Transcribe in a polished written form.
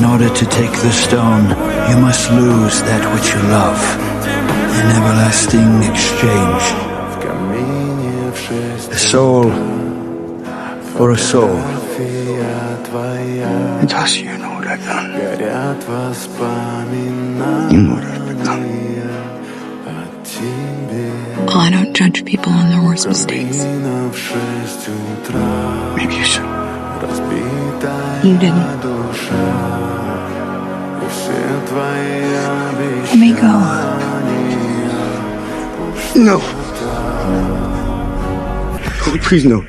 In order to take the stone, you must lose that which you love. An everlasting exchange. A soul for a soul. And thus you know what I've done. You know what I've become. Well, I don't judge people on their worst mistakes. Maybe you should. You didn't. Let me go. No. Please, no.